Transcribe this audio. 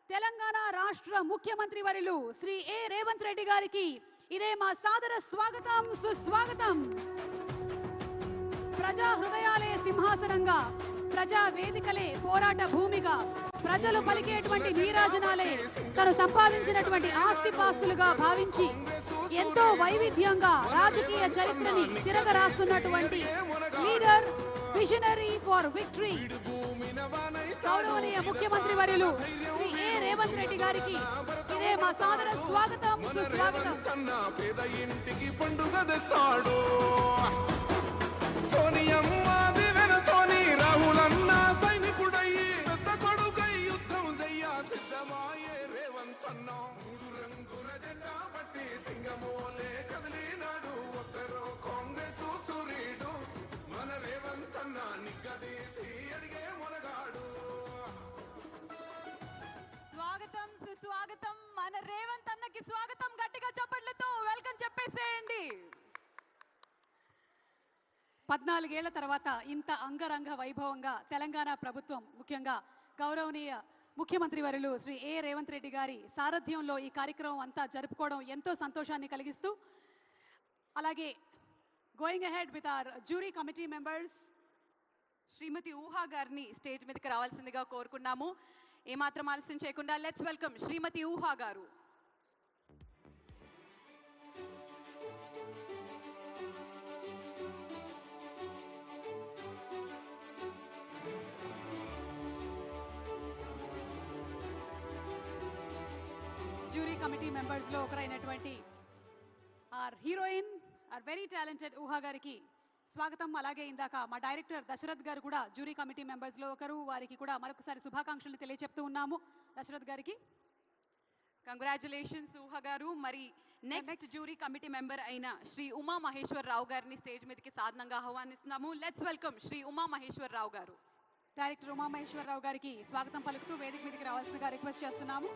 తెలంగాణ రాష్ట్ర ముఖ్యమంత్రి వర్యులు శ్రీ ఏ రేవంత్ రెడ్డి గారికి ఇదే మా సాదర స్వాగతం సుస్వాగతం. ప్రజా హృదయాలే సింహాసనంగా, ప్రజా వేదికలే పోరాట భూమిగా, ప్రజలు పలికేటువంటి నీరాజనాలే తను సంపాదించినటువంటి ఆస్తిపాస్తులుగా భావించి ఎంతో వైవిధ్యంగా రాజకీయ చరిత్రని తిరగరాస్తున్నటువంటి లీడర్, విజనరీ ఫర్ విక్టరీ, గౌరవనీయ ముఖ్యమంత్రి వర్యులు శ్రీ ఏ రేవంత్ రెడ్డి గారికి ఇదే మా సాదర స్వాగతం సుస్వాగతం. పేద ఇంటికి పండుగ తెస్తాడు సోనియమ్మ దివెనతోని రాహులన్న సైనికుడయ్యి పెద్ద కొడుకై యుద్ధం చెయ్య సిద్ధమాయే రేవంత్ అన్న. మూడు రంగుల జెండా బట్టి సింగమోలే కదిలినాడు ఒక్కరో కాంగ్రెస్ సూర్యుడు మన రేవంత్ అన్న నిగ్గదీసి అడిగే మొనగాడు. స్వాగతం సుస్వాగతం, మన రేవంత్ అన్నకి స్వాగతం. గట్టిగా చప్పట్లతో వెల్కమ్ చెప్పేసేయండి. 14 ఏళ్ల తర్వాత ఇంత అంగరంగ వైభవంగా తెలంగాణ ప్రభుత్వం, ముఖ్యంగా గౌరవనీయ ముఖ్యమంత్రి వర్యులు శ్రీ ఏ రేవంత్ రెడ్డి గారి సారథ్యంలో ఈ కార్యక్రమం అంతా జరుపుకోవడం ఎంతో సంతోషాన్ని కలిగిస్తూ, అలాగే going ahead with our jury committee members, Shrimati Ooha గారిని స్టేజ్ మీదకి రావాల్సిందిగా కోరుకున్నాము. ఏమాత్రం ఆలస్యం చేయకుండా లెట్స్ వెల్కమ్ శ్రీమతి ఊహా గారు. జ్యూరీ కమిటీ మెంబర్స్ లో ఒకరైనటువంటి our heroine, our very talented Ooha గారికి స్వాగతం. అలాగే ఇందాక మా డైరెక్టర్ దశరథ్ గారు కూడా జ్యూరీ కమిటీ మెంబర్స్ లో ఒకరు, వారికి కూడా మరొకసారి శుభాకాంక్షలు తెలియజెప్తూ ఉన్నాము. దశరథ్ గారికి కంగ్రాచులేషన్స్ ఊహా గారు. మరి నెక్స్ట్ జ్యూరీ కమిటీ మెంబర్ అయిన శ్రీ ఉమా మహేశ్వర్ రావు గారిని స్టేజ్ మీదకి సాధనంగా ఆహ్వానిస్తున్నాము. లెట్స్ వెల్కమ్ శ్రీ ఉమా మహేశ్వర్ రావు గారు. డైరెక్టర్ ఉమా మహేశ్వర్ రావు గారికి స్వాగతం పలుకుతూ వేదిక మీదకి రావాల్సిందిగా రిక్వెస్ట్ చేస్తున్నాము.